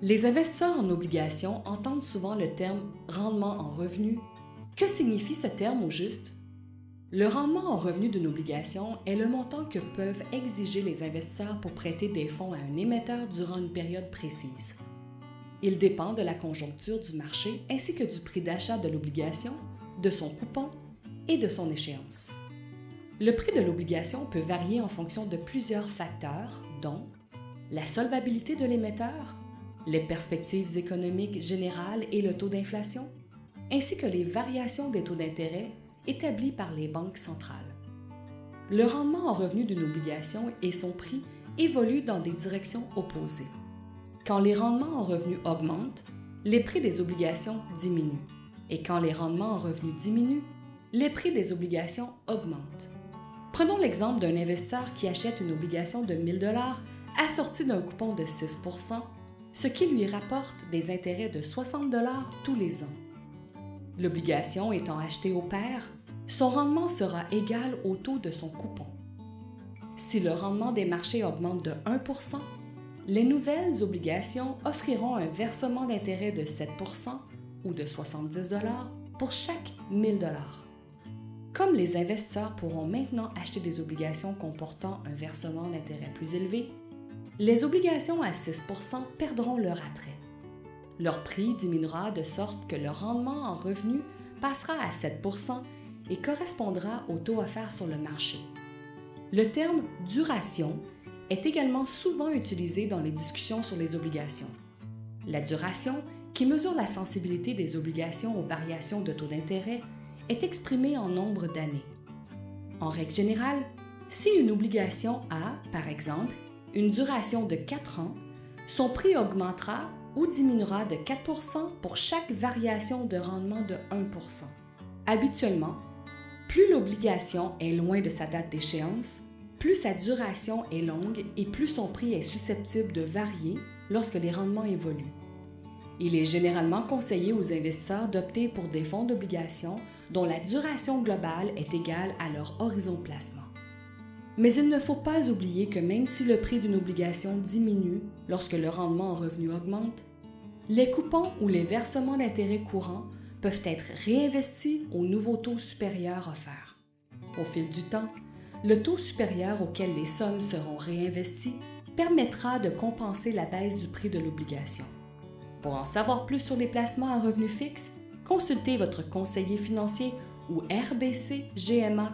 Les investisseurs en obligations entendent souvent le terme « rendement en revenu ». Que signifie ce terme au juste? Le rendement en revenu d'une obligation est le montant que peuvent exiger les investisseurs pour prêter des fonds à un émetteur durant une période précise. Il dépend de la conjoncture du marché ainsi que du prix d'achat de l'obligation, de son coupon et de son échéance. Le prix de l'obligation peut varier en fonction de plusieurs facteurs, dont la solvabilité de l'émetteur, les perspectives économiques générales et le taux d'inflation, ainsi que les variations des taux d'intérêt établis par les banques centrales. Le rendement en revenu d'une obligation et son prix évoluent dans des directions opposées. Quand les rendements en revenu augmentent, les prix des obligations diminuent. Et quand les rendements en revenu diminuent, les prix des obligations augmentent. Prenons l'exemple d'un investisseur qui achète une obligation de 1 000 $ assortie d'un coupon de 6 %, ce qui lui rapporte des intérêts de 60 $ tous les ans. L'obligation étant achetée au pair, son rendement sera égal au taux de son coupon. Si le rendement des marchés augmente de 1 %, les nouvelles obligations offriront un versement d'intérêt de 7 % ou de 70 $ pour chaque 1 000 $. Comme les investisseurs pourront maintenant acheter des obligations comportant un versement d'intérêt plus élevé, les obligations à 6 % perdront leur attrait. Leur prix diminuera de sorte que le rendement en revenu passera à 7 % et correspondra au taux offert sur le marché. Le terme « duration » est également souvent utilisé dans les discussions sur les obligations. La duration, qui mesure la sensibilité des obligations aux variations de taux d'intérêt, est exprimée en nombre d'années. En règle générale, si une obligation a, par exemple, une duration de 4 ans, son prix augmentera ou diminuera de 4 % pour chaque variation de rendement de 1 %. Habituellement, plus l'obligation est loin de sa date d'échéance, plus sa duration est longue et plus son prix est susceptible de varier lorsque les rendements évoluent. Il est généralement conseillé aux investisseurs d'opter pour des fonds d'obligations dont la duration globale est égale à leur horizon de placement. Mais il ne faut pas oublier que même si le prix d'une obligation diminue lorsque le rendement en revenu augmente, les coupons ou les versements d'intérêts courants peuvent être réinvestis au nouveau taux supérieur offert. Au fil du temps, le taux supérieur auquel les sommes seront réinvesties permettra de compenser la baisse du prix de l'obligation. Pour en savoir plus sur les placements à revenus fixes, consultez votre conseiller financier ou rbcgma.com.